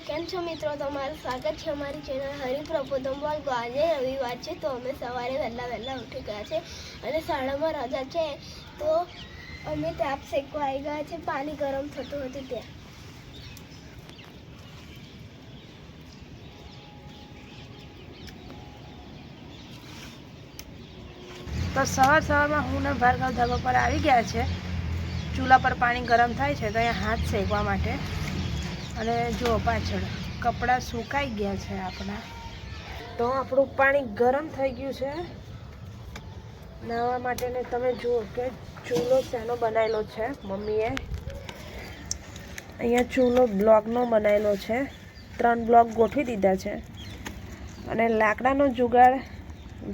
કેમ છો મિત્રો, તમારું સ્વાગત છે અમારી ચેનલ હરિપ્રબોધમ બ્લોગ। આજે રવિવાર છે તો અમે સવારે વહેલા ઉઠી ગયા છે અને શાળામાં રજા છે તો અમે તાપ શેકવા આવી ગયા છે। પાણી ગરમ થતું હતું ત્યાં। તો સવારમાં હું ને ભાર્ગવ ધાબા પર આવી ગયા છે। ચૂલા પર પાણી ગરમ થાય છે તો અહીંયા હાથ શેકવા માટે। અને જુઓ પાછળ કપડાં સુકાઈ ગયા છે આપણા। તો આપણું પાણી ગરમ થઈ ગયું છે નાહવા માટે। ને તમે જુઓ કે ચૂલો શાનો બનાવેલો છે મમ્મીએ। અહીંયા ચૂલો બ્લોકનો બનાવેલો છે। 3 બ્લોક ગોઠવી દીધા છે અને લાકડાનો જુગાડ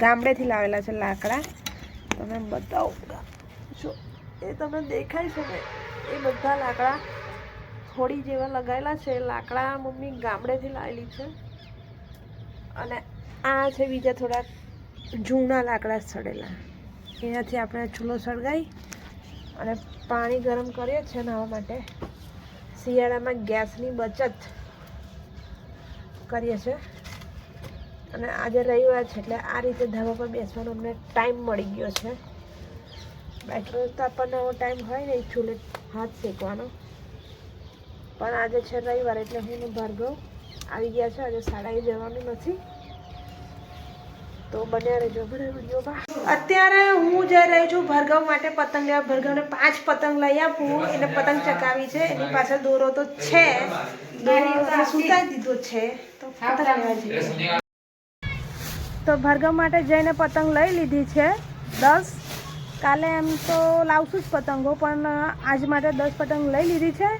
ગામડેથી લાવેલા છે લાકડા। તમે બતાવો જો એ તમને દેખાય છે ને એ બધા લાકડા થોડી જેવા લગાવેલા છે। લાકડા મમ્મી ગામડેથી લાવેલી છે અને આ છે બીજા થોડા જૂના લાકડા સડેલા। એનાથી આપણે ચૂલો સળગાવી અને પાણી ગરમ કરીએ છીએ નાહવા માટે। શિયાળામાં ગેસની બચત કરીએ છીએ અને આજે રવિવાર છે એટલે આ રીતે ધાબા પર બેસવાનો અમને ટાઈમ મળી ગયો છે। બેઠો તો આપણને એવો ટાઈમ હોય ને ચૂલે હાથ શેકવાનો, પણ આજે છે રવિવાર એટલે હું ને ભાર્ગવ આવી ગયા છે। આજે શાળાએ જવાનું નથી તો બન્યા રહેજો બધા વિડીયોમાં। અત્યારે હું જઈ રહી છું ભાર્ગવ માટે પતંગ લેવા। ભાર્ગવને 5 પતંગ લઈ આપું, એને પતંગ ચકાવી છે। એની પાસે દોરો તો છે, દોરો સુતાઈ દીધો છે તો પતંગ લેવા જઈએ। તો ભાર્ગવ માટે જઈને પતંગ લઈ લીધી છે 10। કાલે એમ તો લાવશું જ પતંગો, પણ આજ માટે 10 પતંગ લઈ લીધી છે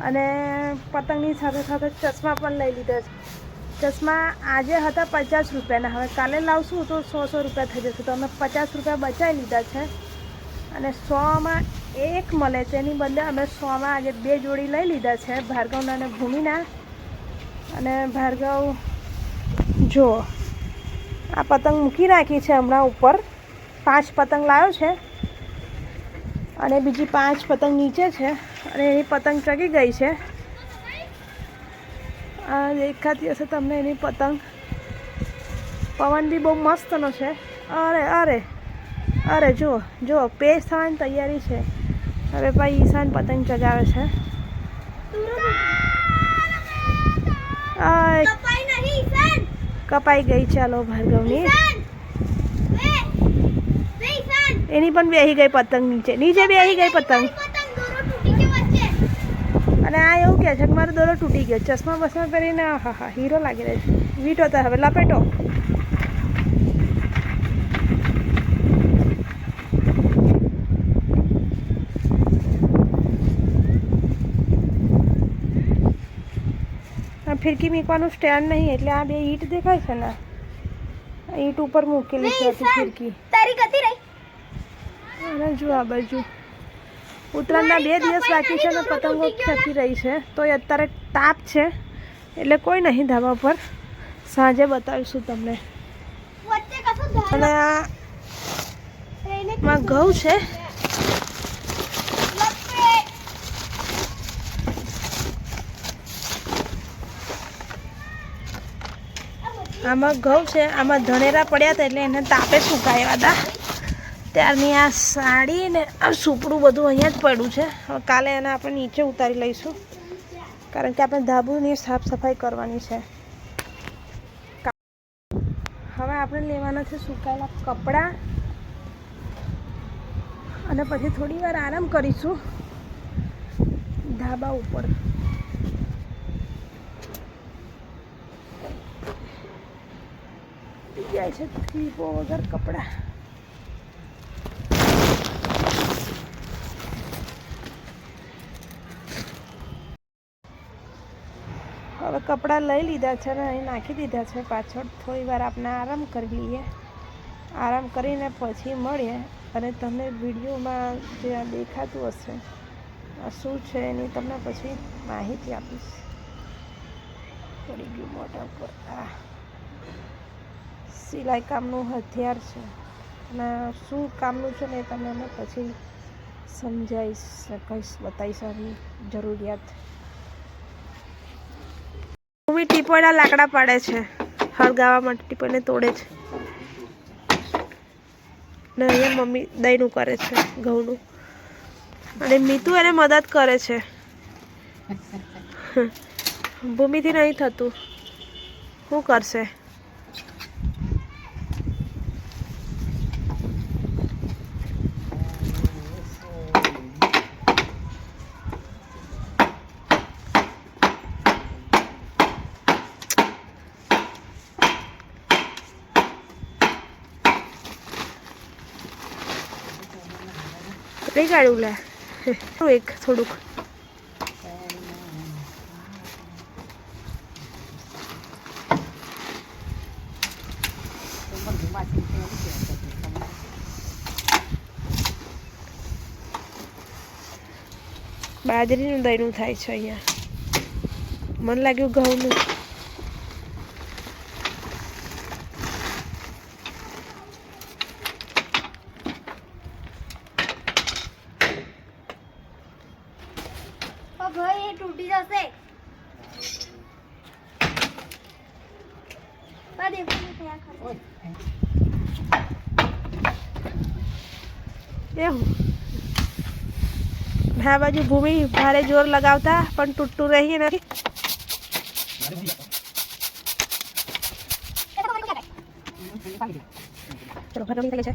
અને પતંગની સાથે સાથે ચશ્મા પણ લઈ લીધા છે। ચશ્મા આજે હતા 50 રૂપિયાના, હવે કાલે લાવશું તો 100 રૂપિયા થઈ જશે, તો અમે 50 રૂપિયા બચાવી લીધા છે અને 100માં 1 મળે છે, એની બદલે અમે 100માં આજે 2 જોડી લઈ લીધા છે ભાર્ગવના અને ભૂમિના। અને ભાર્ગવ જો આ પતંગ મૂકી રાખી છે હમણાં ઉપર। 5 પતંગ લાવ્યો છે અને બીજી 5 પતંગ નીચે છે અને એની પતંગ ચગી ગઈ છે। આ દેખાતી હશે તમને એની પતંગ। પવન બી બહુ મસ્તનો છે। અરે અરે અરે જુઓ જુઓ, પેચ થવાની તૈયારી છે। હવે ભાઈ ઈશાન પતંગ ચગાવે છે। કપાઈ ગઈ, ચાલો ભાર્ગવની એની પણ બેસી ગઈ પતંગ નીચે બેસી ગઈ પતંગ। અને આ એવું કહે છે કે મારો દોરો તૂટી ગયો। ચશ્મા બસમાં પહેરીને હા હીરો લાગી રહ્યો છે। વીટો તો હવે લપેટો। ફિરકી મૂકવાનું સ્ટેન્ડ નહીં એટલે આ 2 ઈંટ દેખાય છે ને, ઈંટ ઉપર મૂકેલી છે ફિરકી। અને જો આ બાજુ ઉત્તરાયણના 2 દિવસ બાકી છે ને પતંગો ચકી રહી છે, તો અત્યારે તાપ છે એટલે કોઈ નહીં ધાબા પર। સાંજે બતાવીશું તમને। અને આમાં ઘઉં છે, આમાં ઘઉં છે, આમાં ધણેરા પડ્યા હતા એટલે એને તાપે સુકાવ્યા હતા। ત્યારની આ સાડી ને આ સુપડું બધું અહીંયા જ પડ્યું છે। હવે કાલે એને આપણે નીચે ઉતારી લઈશું કારણ કે આપણે ધાબુની સાફ સફાઈ કરવાની છે। હવે આપણે લેવાના છે સુકાયેલા કપડાં અને પછી થોડી વાર આરામ કરીશું ધાબા ઉપર। જાય છે ક્લિપો વગર કપડાં। હવે કપડાં લઈ લીધા છે ને અહીં નાખી દીધા છે પાછળ। થોડી વાર આપણે આરામ કરી લઈએ। આરામ કરીને પછી મળીએ અને તમને વિડીયોમાં જે આ દેખાતું હશે આ શું છે એની તમને પછી માહિતી આપીશ। પડી ગયું મોઢા ઉપર। આ સિલાઈ કામનું હથિયાર છે અને શું કામનું છે ને એ તમને અમે પછી સમજાવીશ, કહીશ, બતાવીશ આની જરૂરિયાત। ભૂમિ ટીપોયના લાકડા પાડે છે, હળગાવા માટે ટીપોયને તોડે છે. ને અહીંયા મમ્મી દહીંનું કરે છે, ઘઉંનું. અને મીતુ એને મદદ કરે છે. ભૂમિથી નહીં થતું, શું કરશે? કઈ કાઢ્યું લે એક થોડુંક. બાજરીનું દહીંનું થાય છે અહીંયા. મને લાગ્યું ઘઉંનું. ભાઈ એ તૂટી જશે. એવું આ બાજુ ભૂમિ ભારે જોર લગાવતા પણ તૂટતું રહી નથી. ચલો ઘર નીકળે છે.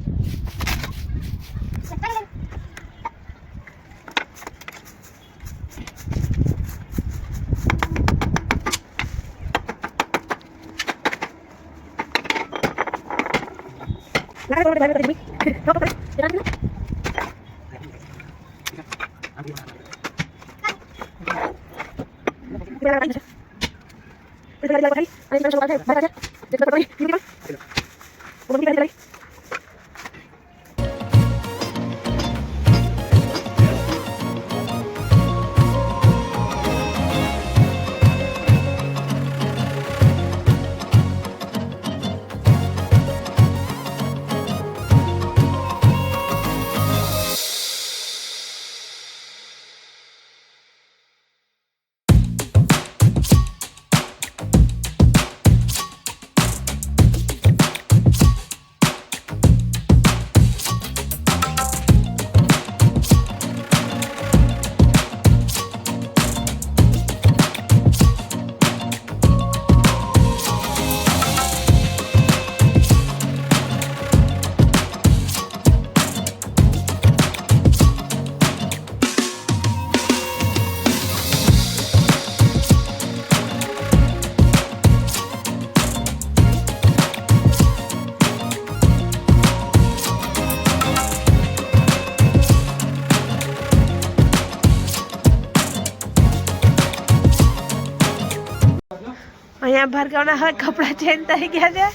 અહીંયા ભાર્ગવના હવે કપડાં ચેન્જ થઈ ગયા છે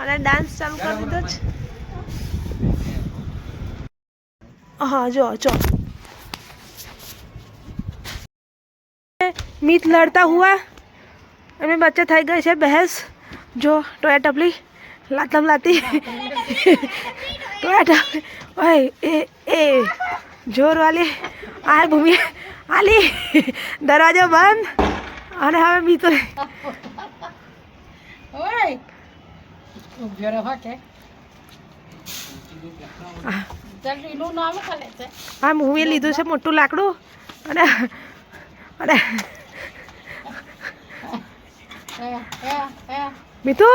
અને ડાન્સ ચાલુ કરી દીધો છે. हाँ जो जो मीत लड़ता हुआ हमें बच्चे થઈ ગઈ છે બહેસ. જો ટોયા ટપલી લાતમ લાતી ટોયા ટપલી ઓય એ જોર વાલી આ ભૂમિ આલી દરવાજો બંધ અને હવે મીતો ઓય ઉભ્યો રહો કે ચાલ એનું નામ ખાલે છે. હા ભૂમિએ લીધું છે મોટું લાકડું અને અને મીતુ